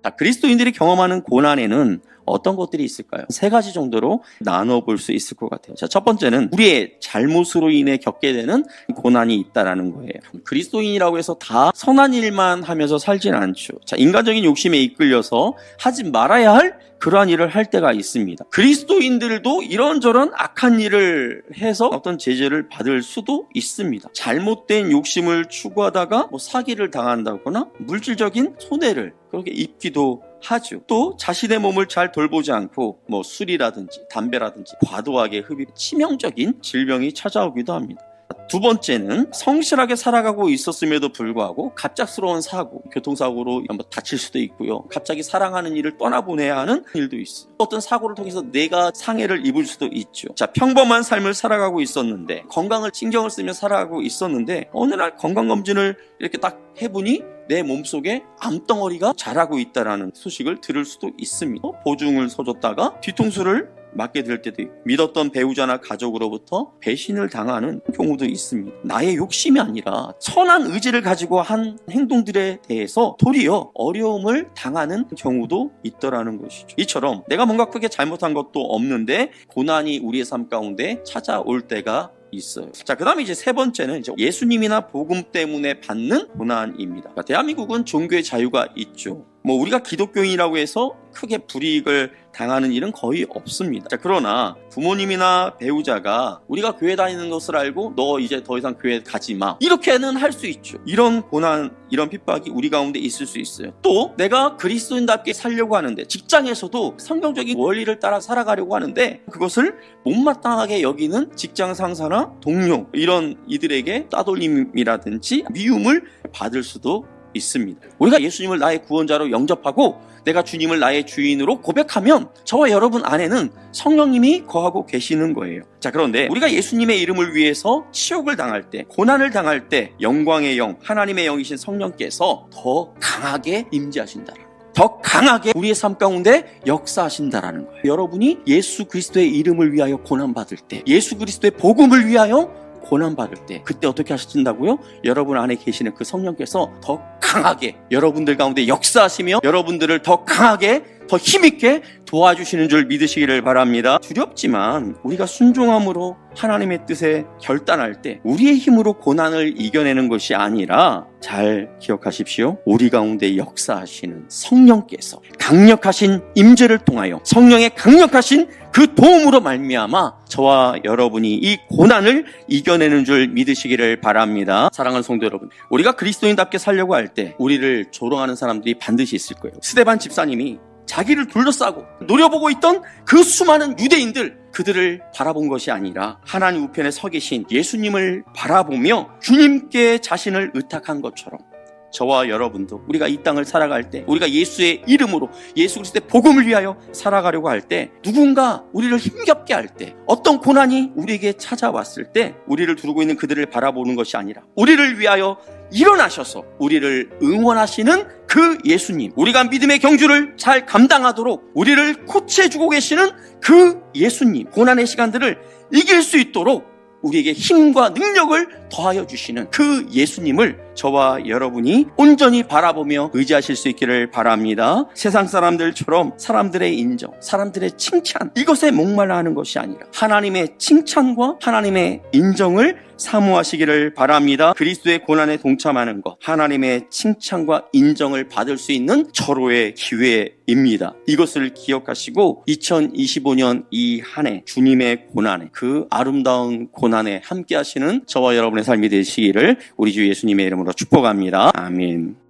자, 그리스도인들이 경험하는 고난에는 어떤 것들이 있을까요? 세 가지 정도로 나눠볼 수 있을 것 같아요. 자, 첫 번째는 우리의 잘못으로 인해 겪게 되는 고난이 있다라는 거예요. 그리스도인이라고 해서 다 선한 일만 하면서 살진 않죠. 자, 인간적인 욕심에 이끌려서 하지 말아야 할 그러한 일을 할 때가 있습니다. 그리스도인들도 이런저런 악한 일을 해서 어떤 제재를 받을 수도 있습니다. 잘못된 욕심을 추구하다가 사기를 당한다거나 물질적인 손해를 그렇게 입기도 하죠. 또 자신의 몸을 잘 돌보지 않고 술이라든지 담배라든지 과도하게 흡입, 치명적인 질병이 찾아오기도 합니다. 두 번째는 성실하게 살아가고 있었음에도 불구하고 갑작스러운 사고, 교통사고로 다칠 수도 있고요. 갑자기 사랑하는 이를 떠나보내야 하는 일도 있어요. 어떤 사고를 통해서 내가 상해를 입을 수도 있죠. 자, 평범한 삶을 살아가고 있었는데, 건강을 신경을 쓰며 살아가고 있었는데 어느 날 건강검진을 이렇게 딱 해보니 내 몸속에 암덩어리가 자라고 있다는 소식을 들을 수도 있습니다. 보증을 서줬다가 뒤통수를 맞게 될 때도 있고, 믿었던 배우자나 가족으로부터 배신을 당하는 경우도 있습니다. 나의 욕심이 아니라 선한 의지를 가지고 한 행동들에 대해서 도리어 어려움을 당하는 경우도 있더라는 것이죠. 이처럼 내가 뭔가 크게 잘못한 것도 없는데 고난이 우리의 삶 가운데 찾아올 때가 있어요. 자, 그 다음에 세 번째는 예수님이나 복음 때문에 받는 고난입니다. 그러니까 대한민국은 종교의 자유가 있죠. 우리가 기독교인이라고 해서 크게 불이익을 당하는 일은 거의 없습니다. 자, 그러나 부모님이나 배우자가 우리가 교회 다니는 것을 알고 너 이제 더 이상 교회 가지 마, 이렇게는 할 수 있죠. 이런 고난, 이런 핍박이 우리 가운데 있을 수 있어요. 또 내가 그리스도인답게 살려고 하는데, 직장에서도 성경적인 원리를 따라 살아가려고 하는데 그것을 못마땅하게 여기는 직장 상사나 동료, 이런 이들에게 따돌림이라든지 미움을 받을 수도 있습니다. 우리가 예수님을 나의 구원자로 영접하고 내가 주님을 나의 주인으로 고백하면 저와 여러분 안에는 성령님이 거하고 계시는 거예요. 자, 그런데 우리가 예수님의 이름을 위해서 치욕을 당할 때, 고난을 당할 때 영광의 영, 하나님의 영이신 성령께서 더 강하게 임재하신다라는 거예요. 더 강하게 우리의 삶 가운데 역사하신다라는 거예요. 여러분이 예수 그리스도의 이름을 위하여 고난받을 때, 예수 그리스도의 복음을 위하여 고난받을 때, 그때 어떻게 하신다고요? 여러분 안에 계시는 그 성령께서 더 강하게 여러분들 가운데 역사하시며 여러분들을 더 강하게, 더 힘있게 도와주시는 줄 믿으시기를 바랍니다. 두렵지만 우리가 순종함으로 하나님의 뜻에 결단할 때 우리의 힘으로 고난을 이겨내는 것이 아니라, 잘 기억하십시오, 우리 가운데 역사하시는 성령께서 강력하신 임재를 통하여 성령의 강력하신 그 도움으로 말미암아 저와 여러분이 이 고난을 이겨내는 줄 믿으시기를 바랍니다. 사랑하는 성도 여러분, 우리가 그리스도인답게 살려고 할 때 우리를 조롱하는 사람들이 반드시 있을 거예요. 스데반 집사님이 자기를 둘러싸고 노려보고 있던 그 수많은 유대인들, 그들을 바라본 것이 아니라 하나님 우편에 서 계신 예수님을 바라보며 주님께 자신을 의탁한 것처럼 저와 여러분도 우리가 이 땅을 살아갈 때, 우리가 예수의 이름으로 예수 그리스도의 복음을 위하여 살아가려고 할 때, 누군가 우리를 힘겹게 할 때, 어떤 고난이 우리에게 찾아왔을 때 우리를 두르고 있는 그들을 바라보는 것이 아니라 우리를 위하여 일어나셔서 우리를 응원하시는 그 예수님, 우리가 믿음의 경주를 잘 감당하도록 우리를 코치해주고 계시는 그 예수님, 고난의 시간들을 이길 수 있도록 우리에게 힘과 능력을 더하여 주시는 그 예수님을 저와 여러분이 온전히 바라보며 의지하실 수 있기를 바랍니다. 세상 사람들처럼 사람들의 인정, 사람들의 칭찬, 이것에 목말라 하는 것이 아니라 하나님의 칭찬과 하나님의 인정을 사모하시기를 바랍니다. 그리스도의 고난에 동참하는 것, 하나님의 칭찬과 인정을 받을 수 있는 절호의 기회입니다. 이것을 기억하시고 2025년 이 한 해 주님의 고난에, 그 아름다운 고난에 함께 하시는 저와 여러분의 삶이 되시기를 우리 주 예수님의 이름으로 축복합니다. 아멘.